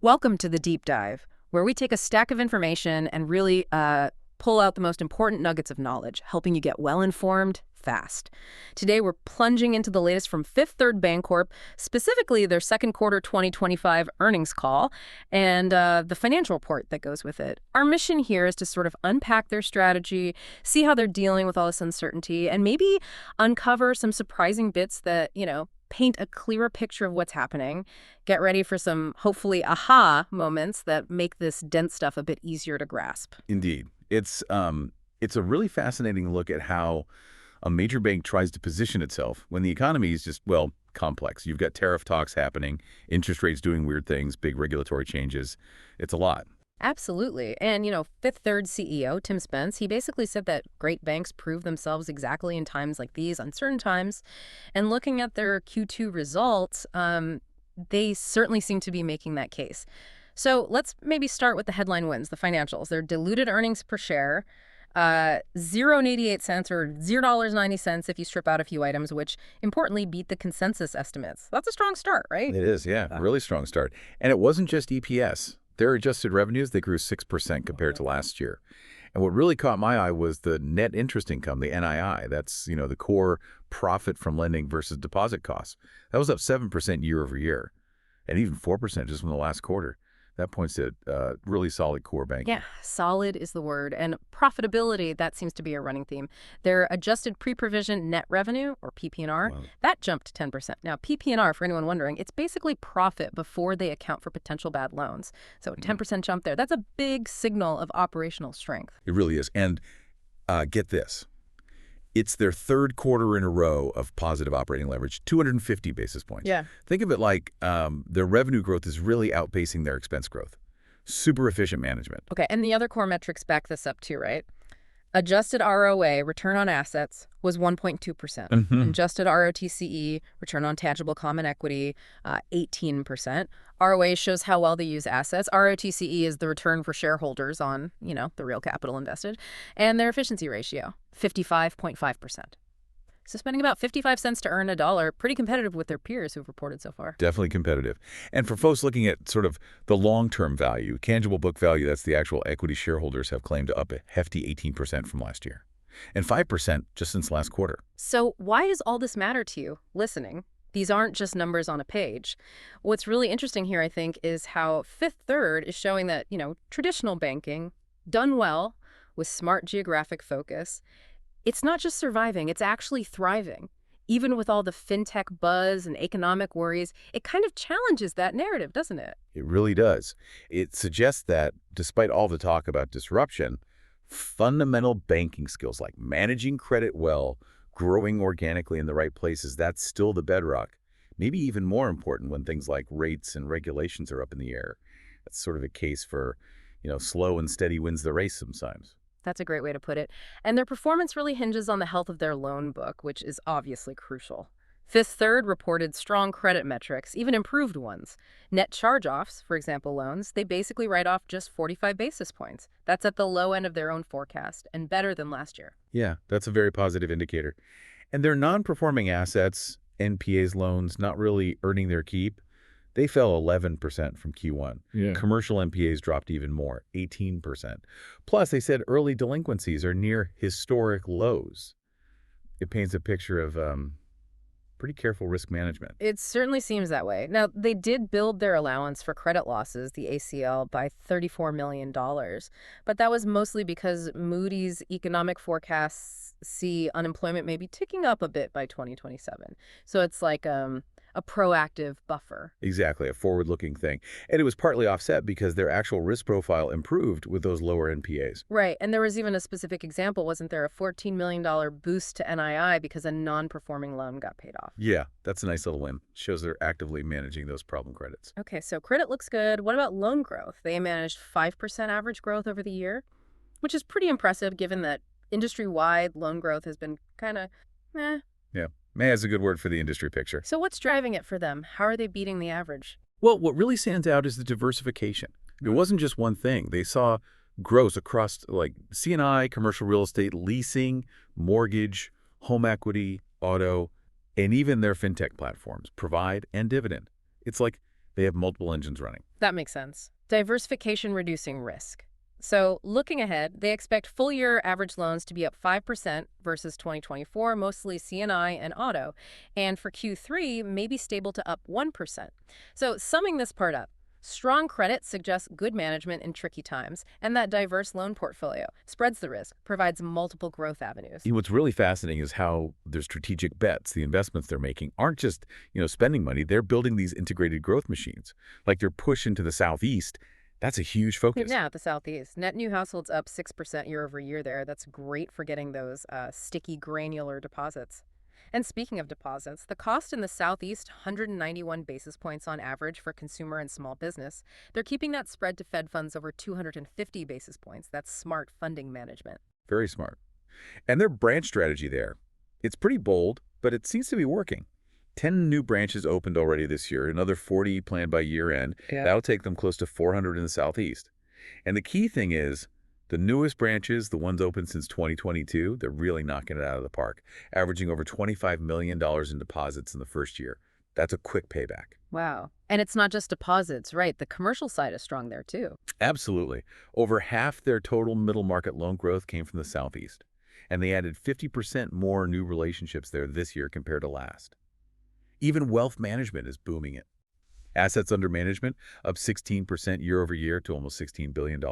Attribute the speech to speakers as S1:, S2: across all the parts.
S1: Welcome to the Deep Dive, where we take a stack of information and really pull out the most important nuggets of knowledge, helping you get well-informed fast. Today, we're plunging into the latest from Fifth Third Bancorp, specifically their second quarter 2025 earnings call and the financial report that goes with it. Our mission here is to sort of unpack their strategy, see how they're dealing with all this uncertainty, and maybe uncover some surprising bits that, paint a clearer picture of what's happening. Get ready for some, hopefully, aha moments that make this dense stuff a bit easier to grasp.
S2: Indeed. It's a really fascinating look at how a major bank tries to position itself when the economy is just, well, complex. You've got tariff talks happening, interest rates doing weird things, big regulatory changes. It's a lot.
S1: Absolutely. And, Fifth Third CEO, Tim Spence, he basically said that great banks prove themselves exactly in times like these, uncertain times. And looking at their Q2 results, they certainly seem to be making that case. So let's maybe start with the headline wins, the financials. Their diluted earnings per share, 0.88 or $0.90 if you strip out a few items, which importantly beat the consensus estimates. That's a strong start, right?
S2: It is, yeah. Really strong start. And it wasn't just EPS. Their adjusted revenues, they grew 6% compared to last year. And what really caught my eye was the net interest income, the NII. That's, the core profit from lending versus deposit costs. That was up 7% year over year, and even 4% just from the last quarter. That points to really solid core banking.
S1: Yeah, solid is the word. And profitability, that seems to be a running theme. Their adjusted pre-provision net revenue, or PPNR,
S2: Wow.
S1: that jumped 10%. Now, PPNR, for anyone wondering, it's basically profit before they account for potential bad loans. So 10% jump there. That's a big signal of operational strength.
S2: It really is. And get this. It's their third quarter in a row of positive operating leverage, 250 basis points.
S1: Yeah.
S2: Think of it like their revenue growth is really outpacing their expense growth. Super efficient management.
S1: Okay, and the other core metrics back this up too, right? Adjusted ROA, return on assets, was 1.2%. Adjusted ROTCE, return on tangible common equity, 18%. ROA shows how well they use assets. ROTCE is the return for shareholders on, the real capital invested. And their efficiency ratio, 55.5%. So spending about 55 cents to earn a dollar, pretty competitive with their peers who've reported so far.
S2: Definitely competitive. And for folks looking at sort of the long-term value, tangible book value, that's the actual equity shareholders have claimed up a hefty 18% from last year. And 5% just since last quarter.
S1: So why does all this matter to you, listening? These aren't just numbers on a page. What's really interesting here, I think, is how Fifth Third is showing that, traditional banking, done well with smart geographic focus, it's not just surviving, it's actually thriving. Even with all the fintech buzz and economic worries, it kind of challenges that narrative, doesn't it?
S2: It really does. It suggests that despite all the talk about disruption, fundamental banking skills like managing credit well, growing organically in the right places, that's still the bedrock. Maybe even more important when things like rates and regulations are up in the air. That's sort of a case for, slow and steady wins the race sometimes.
S1: That's a great way to put it. And their performance really hinges on the health of their loan book, which is obviously crucial. Fifth Third reported strong credit metrics, even improved ones. Net charge-offs, for example, loans, they basically write off just 45 basis points. That's at the low end of their own forecast and better than last year.
S2: Yeah, that's a very positive indicator. And their non-performing assets, NPAs loans, not really earning their keep, they fell 11% from Q1.
S3: Yeah.
S2: Commercial NPAs dropped even more, 18%. Plus, they said early delinquencies are near historic lows. It paints a picture of pretty careful risk management.
S1: It certainly seems that way. Now, they did build their allowance for credit losses, the ACL, by $34 million. But that was mostly because Moody's economic forecasts see unemployment maybe ticking up a bit by 2027. So it's like a proactive buffer.
S2: Exactly, a forward-looking thing. And it was partly offset because their actual risk profile improved with those lower NPAs.
S1: Right, and there was even a specific example, wasn't there? A $14 million boost to NII because a non-performing loan got paid off.
S2: Yeah, that's a nice little win. Shows they're actively managing those problem credits.
S1: Okay, so credit looks good. What about loan growth? They managed 5% average growth over the year, which is pretty impressive given that industry-wide loan growth has been kind of,
S2: Yeah, May is a good word for the industry picture.
S1: So what's driving it for them? How are they beating the average?
S2: Well, what really stands out is the diversification. It wasn't just one thing. They saw growth across like C&I, commercial real estate, leasing, mortgage, home equity, auto, and even their fintech platforms, Provide and Dividend. It's like They have multiple engines running.
S1: That makes sense. Diversification reducing risk. So looking ahead, they expect full-year average loans to be up 5% versus 2024, mostly C&I and auto. And for Q3, maybe stable to up 1%. So summing this part up, strong credit suggests good management in tricky times, and that diverse loan portfolio spreads the risk, provides multiple growth avenues.
S2: What's really fascinating is how their strategic bets, the investments they're making, aren't just, spending money. They're building these integrated growth machines. Like their push into the Southeast, that's a huge focus.
S1: Yeah, the Southeast. Net new households up 6% year over year there. That's great for getting those sticky, granular deposits. And speaking of deposits, the cost in the Southeast, 191 basis points on average for consumer and small business. They're keeping that spread to Fed funds over 250 basis points. That's smart funding management.
S2: Very smart. And their branch strategy there, it's pretty bold, but it seems to be working. 10 new branches opened already this year, another 40 planned by year end.
S1: Yeah.
S2: That'll take them close to 400 in the Southeast. And the key thing is, the newest branches, the ones open since 2022, they're really knocking it out of the park, averaging over $25 million in deposits in the first year. That's a quick payback.
S1: Wow. And it's not just deposits, right? The commercial side is strong there, too.
S2: Absolutely. Over half their total middle market loan growth came from the Southeast. And they added 50% more new relationships there this year compared to last. Even wealth management is booming it. Assets under management up 16% year over year to almost $16 billion.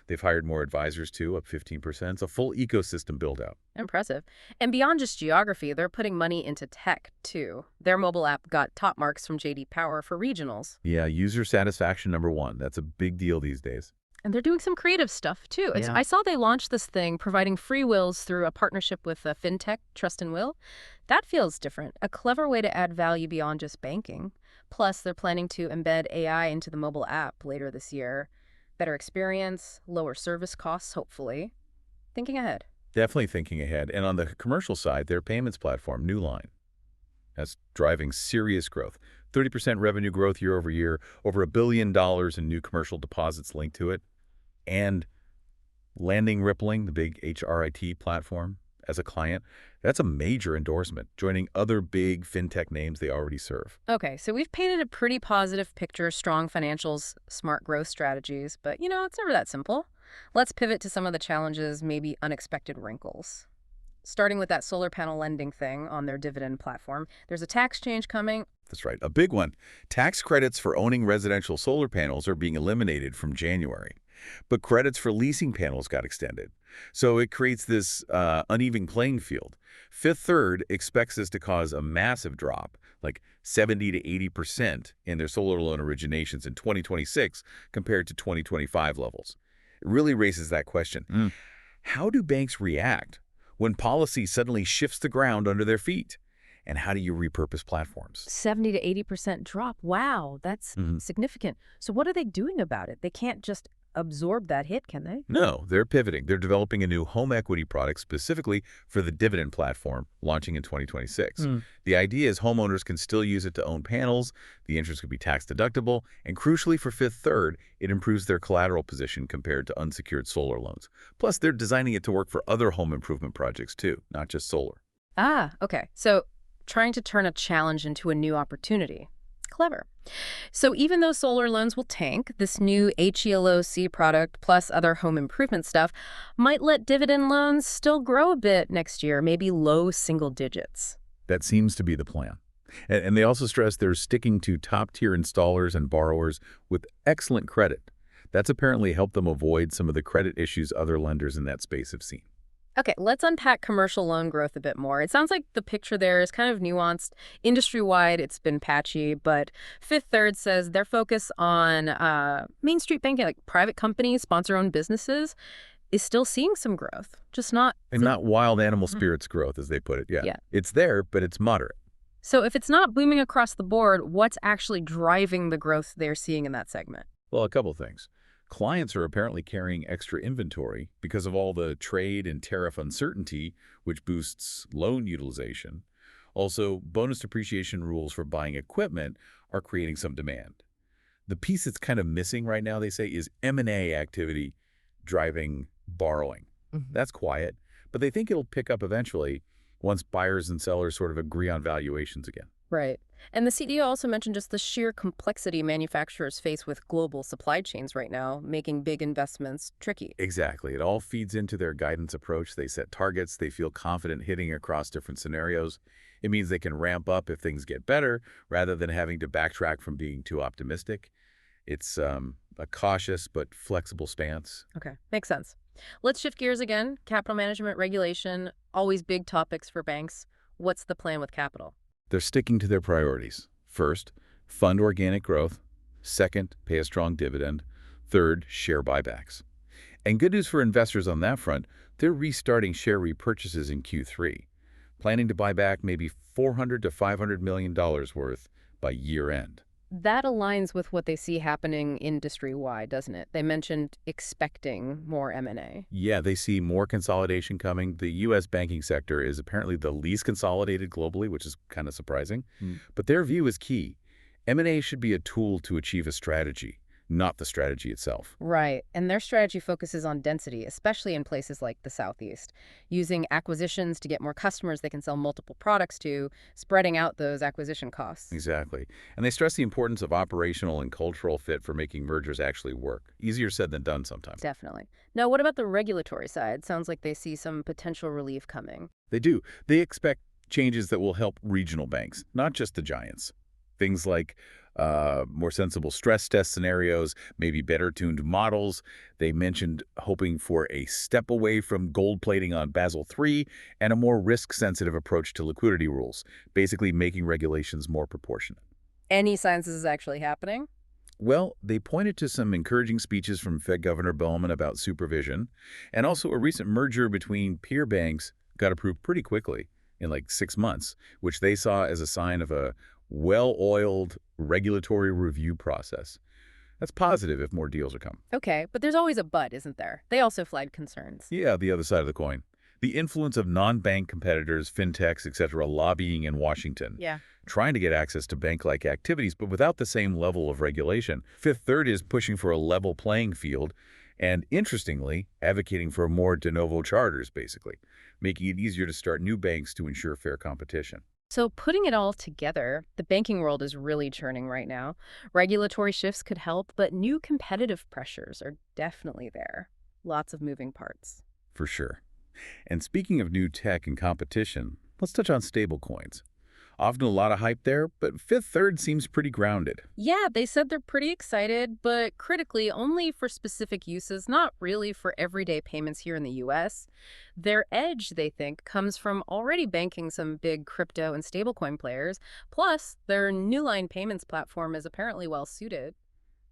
S2: They've hired more advisors too, up 15%. It's a full ecosystem build out.
S1: Impressive. And beyond just geography, they're putting money into tech, too. Their mobile app got top marks from J.D. Power for regionals.
S2: Yeah, user satisfaction #1. That's a big deal these days.
S1: And they're doing some creative stuff, too.
S2: Yeah.
S1: I saw they launched this thing providing free wills through a partnership with fintech, Trust and Will. That feels different, a clever way to add value beyond just banking. Plus, they're planning to embed AI into the mobile app later this year. Better experience, lower service costs, hopefully. Thinking ahead.
S2: Definitely thinking ahead. And on the commercial side, their payments platform, Newline, that's driving serious growth. 30% revenue growth year over year, over $1 billion in new commercial deposits linked to it, and landing Rippling, the big HRIT platform, as a client. That's a major endorsement, joining other big fintech names they already serve.
S1: Okay, so we've painted a pretty positive picture, strong financials, smart growth strategies, but it's never that simple. Let's pivot to some of the challenges, maybe unexpected wrinkles. Starting with that solar panel lending thing on their dividend platform, there's a tax change coming.
S2: That's right, a big one. Tax credits for owning residential solar panels are being eliminated from January. But credits for leasing panels got extended. So it creates this uneven playing field. Fifth Third expects this to cause a massive drop, like 70 to 80% in their solar loan originations in 2026 compared to 2025 levels. It really raises that question. How do banks react when policy suddenly shifts the ground under their feet? And how do you repurpose platforms?
S1: 70 to 80% drop. Wow, that's significant. So what are they doing about it? They can't just absorb that hit, can they?
S2: No, they're pivoting. They're developing a new home equity product specifically for the dividend platform, launching in 2026. The idea is homeowners can still use it to own panels, the interest could be tax deductible, and crucially for Fifth Third, it improves their collateral position compared to unsecured solar loans. Plus, they're designing it to work for other home improvement projects too, not just solar.
S1: Ah, okay. So trying to turn a challenge into a new opportunity. Clever. So even though solar loans will tank, this new HELOC product plus other home improvement stuff might let dividend loans still grow a bit next year, maybe low single digits.
S2: That seems to be the plan. And they also stress they're sticking to top-tier installers and borrowers with excellent credit. That's apparently helped them avoid some of the credit issues other lenders in that space have seen.
S1: Okay, let's unpack commercial loan growth a bit more. It sounds like the picture there is kind of nuanced. Industry-wide, it's been patchy, but Fifth Third says their focus on Main Street banking, like private companies, sponsor-owned businesses, is still seeing some growth, just not...
S2: And not wild animal spirits growth, as they put it. Yeah. It's there, but it's moderate.
S1: So if it's not booming across the board, what's actually driving the growth they're seeing in that segment?
S2: Well, a couple things. Clients are apparently carrying extra inventory because of all the trade and tariff uncertainty, which boosts loan utilization. Also, bonus depreciation rules for buying equipment are creating some demand. The piece that's kind of missing right now, they say, is M&A activity driving borrowing. That's quiet, but they think it'll pick up eventually once buyers and sellers sort of agree on valuations again.
S1: Right. And the CEO also mentioned just the sheer complexity manufacturers face with global supply chains right now, making big investments tricky.
S2: Exactly. It all feeds into their guidance approach. They set targets. They feel confident hitting across different scenarios. It means they can ramp up if things get better rather than having to backtrack from being too optimistic. It's a cautious but flexible stance.
S1: Okay, makes sense. Let's shift gears again. Capital management regulation, always big topics for banks. What's the plan with capital?
S2: They're sticking to their priorities. First, fund organic growth. Second, pay a strong dividend. Third, share buybacks. And good news for investors on that front, they're restarting share repurchases in Q3, planning to buy back maybe $400 to $500 million worth by year end.
S1: That aligns with what they see happening industry-wide, doesn't it? They mentioned expecting more M&A.
S2: Yeah, they see more consolidation coming. The U.S. banking sector is apparently the least consolidated globally, which is kind of surprising. But their view is key. M&A should be a tool to achieve a strategy, not the strategy itself.
S1: Right, and their strategy focuses on density, especially in places like the Southeast, using acquisitions to get more customers they can sell multiple products to, spreading out those acquisition costs.
S2: Exactly. And they stress the importance of operational and cultural fit for making mergers actually work. Easier said than done sometimes.
S1: Definitely. Now, what about the regulatory side? Sounds like they see some potential relief coming.
S2: They do. They expect changes that will help regional banks, not just the giants. Things like more sensible stress test scenarios, maybe better tuned models. They mentioned hoping for a step away from gold plating on Basel III and a more risk-sensitive approach to liquidity rules, basically making regulations more proportionate.
S1: Any signs this is actually happening?
S2: Well, they pointed to some encouraging speeches from Fed Governor Bowman about supervision, and also a recent merger between peer banks got approved pretty quickly, in like 6 months, which they saw as a sign of a well-oiled regulatory review process. That's positive if more deals are coming.
S1: Okay, but there's always a but, isn't there? They also flagged concerns.
S2: Yeah, the other side of the coin. The influence of non-bank competitors, fintechs, etc., lobbying in Washington,
S1: Yeah.
S2: trying to get access to bank-like activities, but without the same level of regulation. Fifth Third is pushing for a level playing field and, interestingly, advocating for more de novo charters, basically, making it easier to start new banks to ensure fair competition.
S1: So putting it all together, the banking world is really churning right now. Regulatory shifts could help, but new competitive pressures are definitely there. Lots of moving parts.
S2: For sure. And speaking of new tech and competition, let's touch on stablecoins. Often a lot of hype there, but Fifth Third seems pretty grounded.
S1: Yeah, they said they're pretty excited, but critically only for specific uses, not really for everyday payments here in the US. Their edge, they think, comes from already banking some big crypto and stablecoin players. Plus, their new line payments platform is apparently well suited,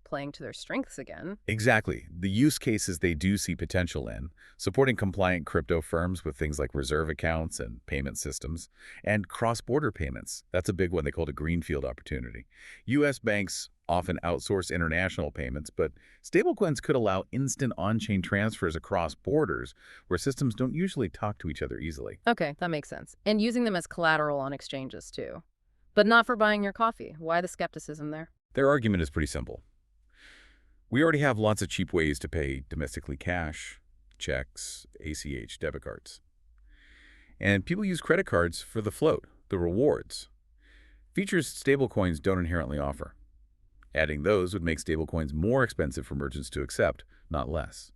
S1: playing to their strengths again.
S2: Exactly. The use cases they do see potential in, supporting compliant crypto firms with things like reserve accounts and payment systems, and cross-border payments. That's a big one. They call it a greenfield opportunity. U.S. banks often outsource international payments, but stablecoins could allow instant on-chain transfers across borders where systems don't usually talk to each other easily.
S1: Okay, that makes sense. And using them as collateral on exchanges, too. But not for buying your coffee. Why the skepticism there?
S2: Their argument is pretty simple. We already have lots of cheap ways to pay domestically: cash, checks, ACH, debit cards. And people use credit cards for the float, the rewards. Features stablecoins don't inherently offer. Adding those would make stablecoins more expensive for merchants to accept, not less.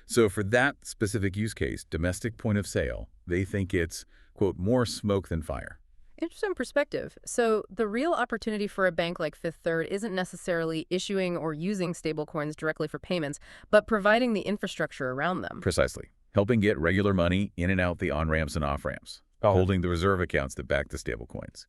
S2: So for that specific use case, domestic point of sale, they think it's, quote, more smoke than fire.
S1: Interesting perspective. So the real opportunity for a bank like Fifth Third isn't necessarily issuing or using stablecoins directly for payments, but providing the infrastructure around them.
S2: Precisely. Helping get regular money in and out the on-ramps and off-ramps. Holding the reserve accounts that back the stablecoins.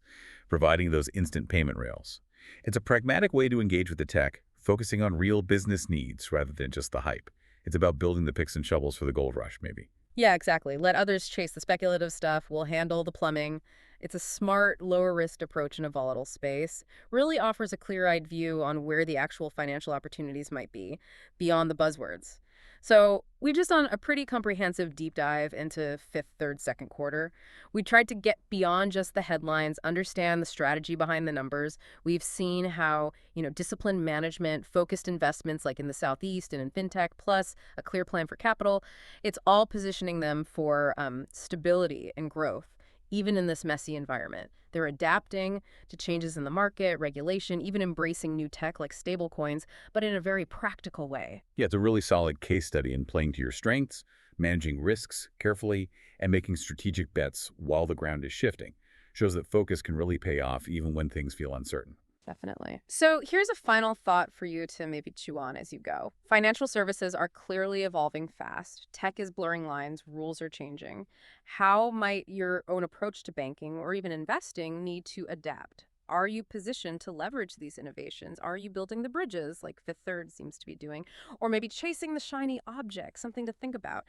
S2: Providing those instant payment rails. It's a pragmatic way to engage with the tech, focusing on real business needs rather than just the hype. It's about building the picks and shovels for the gold rush, maybe.
S1: Yeah, exactly. Let others chase the speculative stuff. We'll handle the plumbing. It's a smart, lower-risk approach in a volatile space. Really offers a clear-eyed view on where the actual financial opportunities might be, beyond the buzzwords. So we've just done a pretty comprehensive deep dive into Fifth Third second quarter. We tried to get beyond just the headlines, understand the strategy behind the numbers. We've seen how, disciplined management, focused investments like in the Southeast and in fintech, plus a clear plan for capital, it's all positioning them for stability and growth, even in this messy environment. They're adapting to changes in the market, regulation, even embracing new tech like stablecoins, but in a very practical way.
S2: Yeah, it's a really solid case study in playing to your strengths, managing risks carefully, and making strategic bets while the ground is shifting. Shows that focus can really pay off even when things feel uncertain.
S1: Definitely. So here's a final thought for you to maybe chew on as you go. Financial services are clearly evolving fast. Tech is blurring lines, rules are changing. How might your own approach to banking or even investing need to adapt? Are you positioned to leverage these innovations? Are you building the bridges like Fifth Third seems to be doing? Or maybe chasing the shiny object? Something to think about.